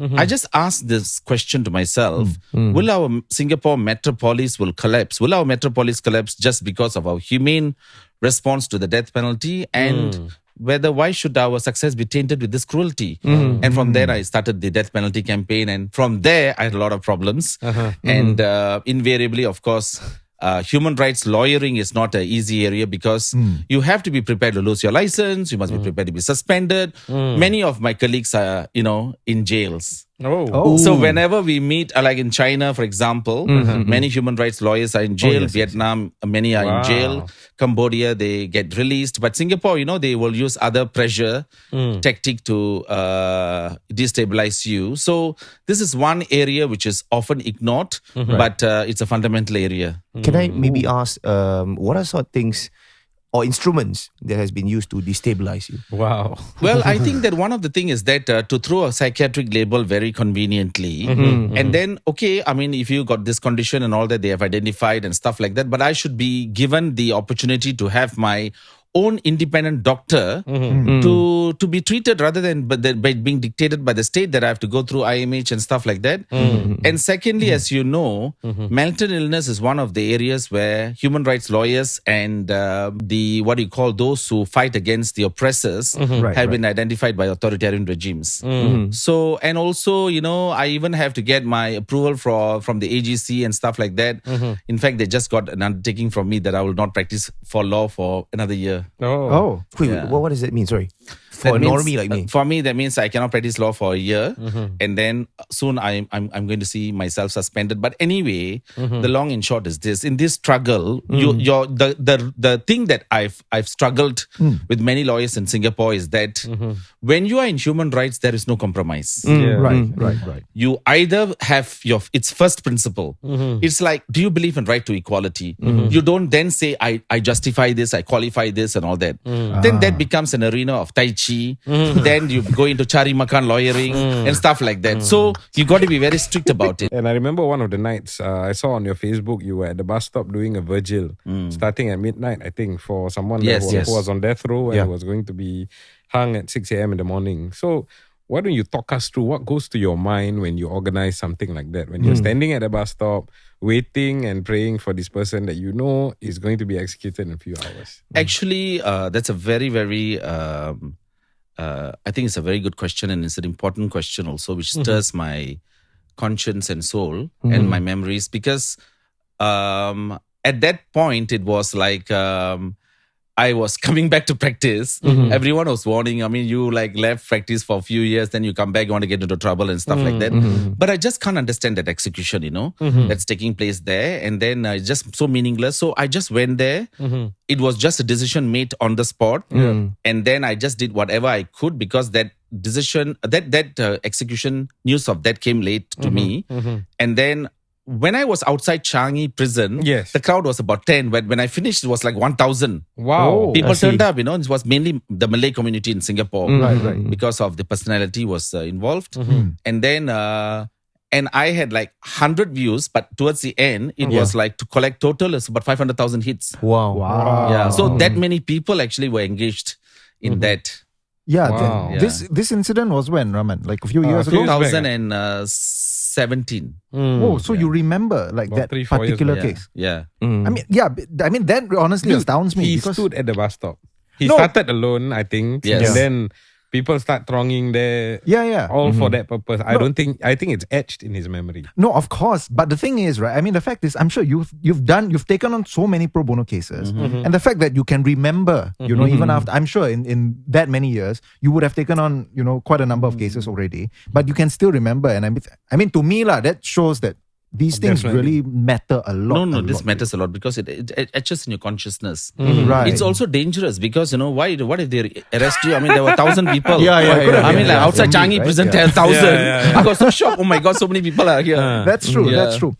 I just asked this question to myself: will our Singapore metropolis will collapse? Will our metropolis collapse just because of our humane response to the death penalty? And why should our success be tainted with this cruelty? And from there, I started the death penalty campaign. And from there, I had a lot of problems. And invariably, of course, human rights lawyering is not an easy area because you have to be prepared to lose your license. You must be prepared to be suspended. Many of my colleagues are, in jails. So whenever we meet, like in China, for example, many human rights lawyers are in jail. Vietnam, many are in jail. Cambodia, they get released. But Singapore, they will use other pressure tactic to destabilize you. So this is one area which is often ignored, but it's a fundamental area. Can I maybe ask, what are sort of things or instruments that has been used to destabilize you? Wow. Well, I think that one of the things is that to throw a psychiatric label very conveniently, and then, if you got this condition and all that, they have identified and stuff like that, but I should be given the opportunity to have my own independent doctor to be treated rather than by being dictated by the state that I have to go through IMH and stuff like that. And secondly, as you know, mental illness is one of the areas where human rights lawyers and those who fight against the oppressors have been identified by authoritarian regimes. So, and also, I even have to get my approval from the AGC and stuff like that. In fact, they just got an undertaking from me that I will not practice for law for another year. Wait, what does that mean? Sorry. For a normie like me. For me, that means I cannot practice law for a year. And then soon I'm going to see myself suspended. But anyway, the long and short is this. In this struggle, the thing that I've struggled with many lawyers in Singapore is that when you are in human rights, there is no compromise. Right. You either have its first principle. It's like, do you believe in right to equality? You don't then say, I justify this, I qualify this and all that. Then that becomes an arena of Tai Chi. Then you go into Chari Makan lawyering and stuff like that. So you got to be very strict about it. And I remember one of the nights I saw on your Facebook, you were at the bus stop doing a vigil starting at midnight, I think, for someone who was on death row and was going to be hung at 6 a.m. in the morning. So why don't you talk us through what goes to your mind when you organize something like that? When you're standing at a bus stop, waiting and praying for this person that you know is going to be executed in a few hours. Actually, that's a very, very... I think it's a very good question, and it's an important question also, which stirs my conscience and soul and my memories, because at that point it was like I was coming back to practice. Everyone was warning. You left practice for a few years, then you come back, you want to get into trouble and stuff like that. But I just can't understand that execution, that's taking place there. And then it's just so meaningless. So I just went there. It was just a decision made on the spot. And then I just did whatever I could, because that decision, that execution news of that came late to me. And then when I was outside Changi prison, the crowd was about 10. But when I finished, it was like 1,000. Wow. People turned up, It was mainly the Malay community in Singapore because of the personality was involved. And then, and I had like 100 views, but towards the end, it was like to collect total, it's about 500,000 hits. Wow. Yeah. So that many people actually were engaged in that. Yeah. This incident was when, Raman? Like a few years ago? 2017. So you remember that 3-4 particular years, case? Yeah. That honestly astounds me. He stood at the bus stop. He started alone, I think. Yes. And then people start thronging there. All for that purpose. I think it's etched in his memory. No, of course. But the thing is, right? The fact is, I'm sure you've taken on so many pro bono cases, and the fact that you can remember, even after, I'm sure in that many years, you would have taken on, quite a number of cases already, but you can still remember. And to me, that shows that these things really matter a lot. No, this matters a lot because it etches in your consciousness. Right. It's also dangerous because, what if they arrest you? There were 1,000 people. Outside Changi prison, 10,000. I got so shocked. Oh my God, so many people are here. That's true. That's true.